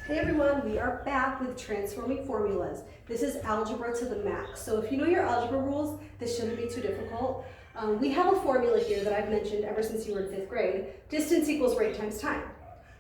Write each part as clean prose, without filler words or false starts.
Hey everyone, we are back with transforming formulas. This is algebra to the max. So if you know your algebra rules, this shouldn't be too difficult. We have a formula here that I've mentioned ever since you were in 5th grade. Distance equals rate times time.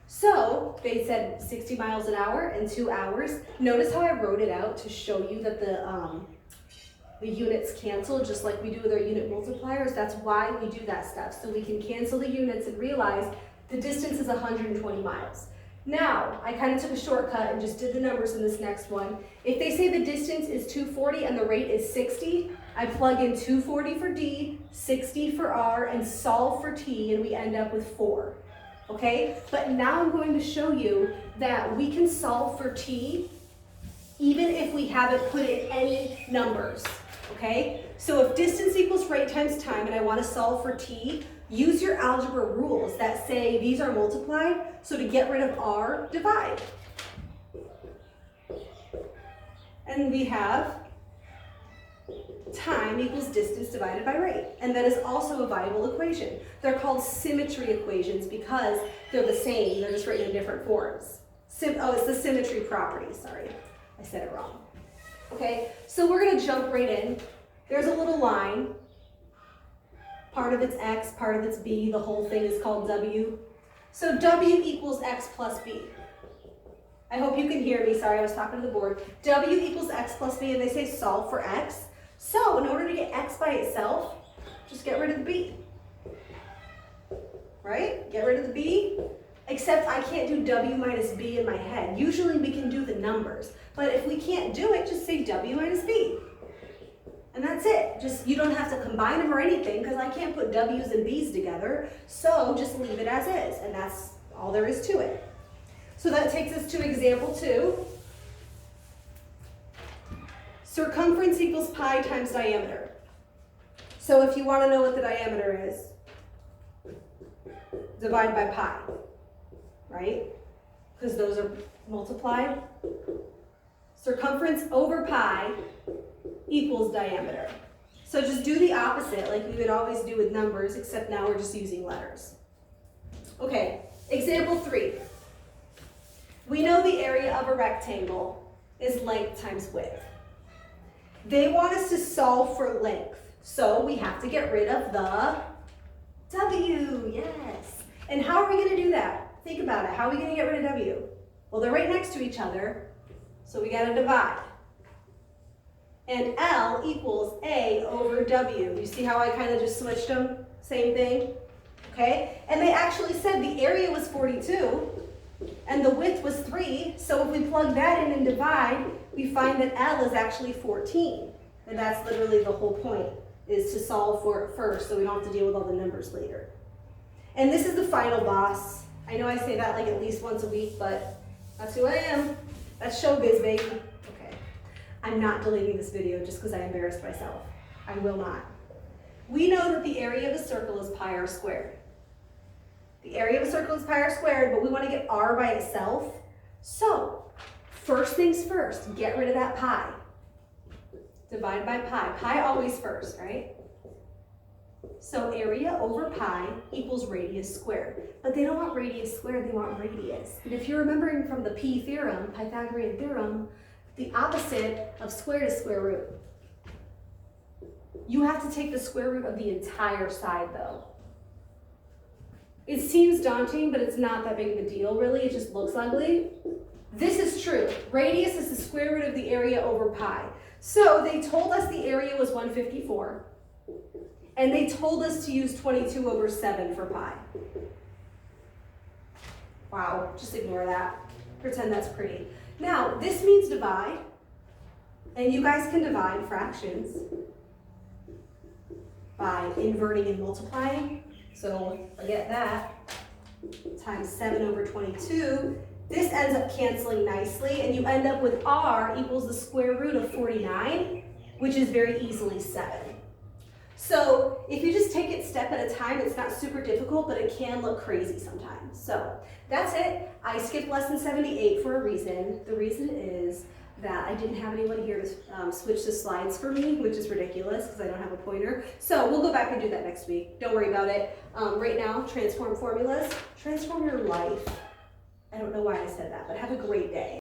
So they said 60 miles an hour in 2 hours. Notice how I wrote it out to show you that the units cancel just like we do with our unit multipliers. That's why we do that stuff. So we can cancel the units and realize the distance is 120 miles. Now, I kind of took a shortcut and just did the numbers in this next one. If they say the distance is 240 and the rate is 60, I plug in 240 for D, 60 for R, and solve for T, and we end up with 4. Okay? But now I'm going to show you that we can solve for T even if we haven't put in any numbers. Okay? So if distance equals rate times time and I want to solve for T, use your algebra rules that say these are multiplied, so to get rid of R, divide. And we have time equals distance divided by rate. And that is also a viable equation. They're called symmetry equations because they're the same, they're just written in different forms. It's the symmetry property, sorry, I said it wrong. Okay, so we're gonna jump right in. There's a little line. Part of it's x, part of it's b, the whole thing is called w. So w equals x plus b. I hope you can hear me, sorry I was talking to the board. W equals x plus b, and they say solve for x. So in order to get x by itself, just get rid of the b. Right? Get rid of the b, except I can't do w minus b in my head. Usually we can do the numbers, but if we can't do it, just say w minus b. And that's it. Just, you don't have to combine them or anything because I can't put W's and B's together. So just leave it as is, and that's all there is to it. So that takes us to example 2. Circumference equals pi times diameter. So if you want to know what the diameter is, divide by pi, right? Because those are multiplied. Circumference over pi equals diameter. So just do the opposite like we would always do with numbers, except now we're just using letters. Okay, example 3. We know the area of a rectangle is length times width. They want us to solve for length, so we have to get rid of the W, yes. And how are we going to do that? Think about it. How are we going to get rid of W? Well, they're right next to each other, so we got to divide. And L equals A over W. You see how I kind of just switched them? Same thing, okay? And they actually said the area was 42 and the width was 3. So if we plug that in and divide, we find that L is actually 14. And that's literally the whole point, is to solve for it first so we don't have to deal with all the numbers later. And this is the final boss. I know I say that like at least once a week, but that's who I am. That's showbiz, baby. I'm not deleting this video just because I embarrassed myself. I will not. We know that the area of a circle is pi r squared. The area of a circle is pi r squared, but we want to get r by itself. So, first things first, get rid of that pi. Divide by pi. Pi always first, right? So area over pi equals radius squared. But they don't want radius squared, they want radius. And if you're remembering from the P theorem, Pythagorean theorem, the opposite of squared is square root. You have to take the square root of the entire side though. It seems daunting, but it's not that big of a deal really, it just looks ugly. This is true. Radius is the square root of the area over pi. So they told us the area was 154, and they told us to use 22 over 7 for pi. Wow, just ignore that. Pretend that's pretty. Now, this means divide, and you guys can divide fractions by inverting and multiplying. So forget that, times 7 over 22. This ends up canceling nicely, and you end up with r equals the square root of 49, which is very easily 7. So if you just take it step at a time, it's not super difficult, but it can look crazy sometimes. So that's it. I skipped lesson 78 for a reason. The reason is that I didn't have anyone here to switch the slides for me, which is ridiculous because I don't have a pointer. So we'll go back and do that next week. Don't worry about it. Right now, transform formulas. Transform your life. I don't know why I said that, but have a great day.